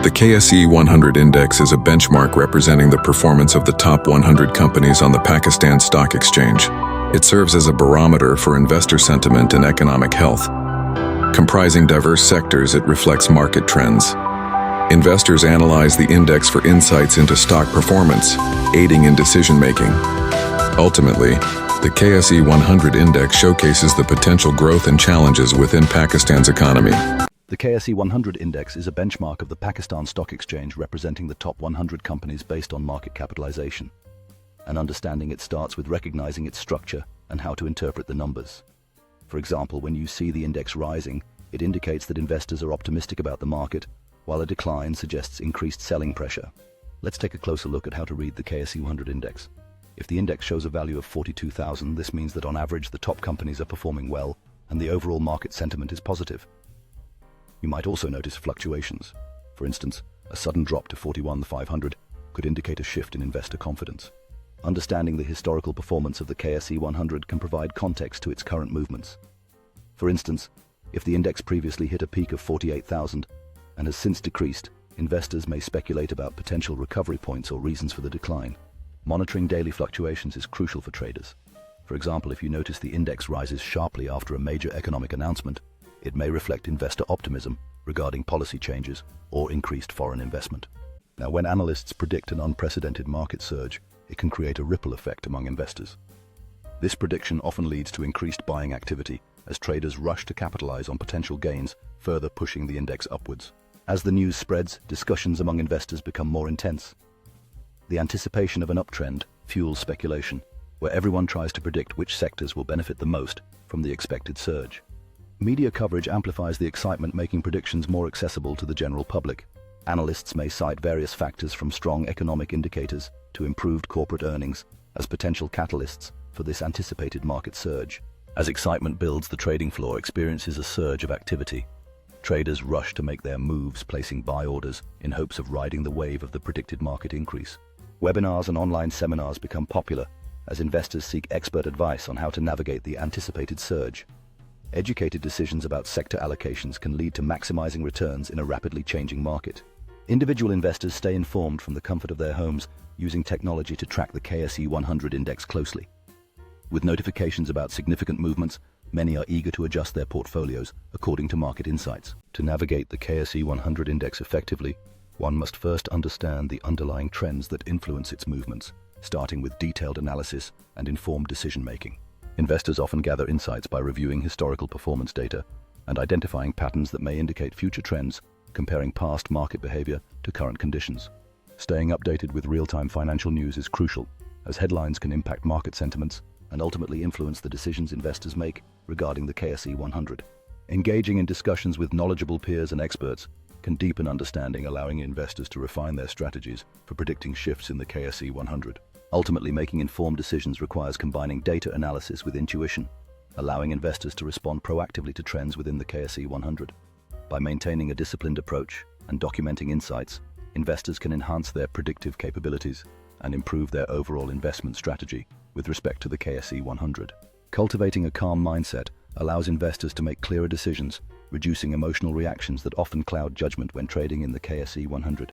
The KSE 100 index is a benchmark representing the performance of the top 100 companies on the Pakistan Stock Exchange. It serves as a barometer for investor sentiment and economic health. Comprising diverse sectors, it reflects market trends. Investors analyze the index for insights into stock performance, aiding in decision-making. Ultimately, the KSE 100 index showcases the potential growth and challenges within Pakistan's economy. The KSE 100 index is a benchmark of the Pakistan Stock Exchange representing the top 100 companies based on market capitalization. And understanding it starts with recognizing its structure and how to interpret the numbers. For example, when you see the index rising, it indicates that investors are optimistic about the market, while a decline suggests increased selling pressure. Let's take a closer look at how to read the KSE 100 index. If the index shows a value of 42,000, this means that on average the top companies are performing well and the overall market sentiment is positive. You might also notice fluctuations. For instance, a sudden drop to 41,500 could indicate a shift in investor confidence. Understanding the historical performance of the KSE 100 can provide context to its current movements. For instance, if the index previously hit a peak of 48,000 and has since decreased, investors may speculate about potential recovery points or reasons for the decline. Monitoring daily fluctuations is crucial for traders. For example, if you notice the index rises sharply after a major economic announcement, it may reflect investor optimism regarding policy changes or increased foreign investment. Now, when analysts predict an unprecedented market surge, it can create a ripple effect among investors. This prediction often leads to increased buying activity as traders rush to capitalize on potential gains, further pushing the index upwards. As the news spreads, discussions among investors become more intense. The anticipation of an uptrend fuels speculation, where everyone tries to predict which sectors will benefit the most from the expected surge. Media coverage amplifies the excitement, making predictions more accessible to the general public. Analysts may cite various factors from strong economic indicators to improved corporate earnings as potential catalysts for this anticipated market surge. As excitement builds, the trading floor experiences a surge of activity. Traders rush to make their moves, placing buy orders in hopes of riding the wave of the predicted market increase. Webinars and online seminars become popular as investors seek expert advice on how to navigate the anticipated surge. Educated decisions about sector allocations can lead to maximizing returns in a rapidly changing market. Individual investors stay informed from the comfort of their homes using technology to track the KSE 100 index closely. With notifications about significant movements, many are eager to adjust their portfolios according to market insights. To navigate the KSE 100 index effectively, one must first understand the underlying trends that influence its movements, starting with detailed analysis and informed decision-making. Investors often gather insights by reviewing historical performance data and identifying patterns that may indicate future trends, comparing past market behavior to current conditions. Staying updated with real-time financial news is crucial, as headlines can impact market sentiments and ultimately influence the decisions investors make regarding the KSE 100. Engaging in discussions with knowledgeable peers and experts can deepen understanding, allowing investors to refine their strategies for predicting shifts in the KSE 100. Ultimately, making informed decisions requires combining data analysis with intuition, allowing investors to respond proactively to trends within the KSE 100. By maintaining a disciplined approach and documenting insights, investors can enhance their predictive capabilities and improve their overall investment strategy with respect to the KSE 100. Cultivating a calm mindset allows investors to make clearer decisions, reducing emotional reactions that often cloud judgment when trading in the KSE 100.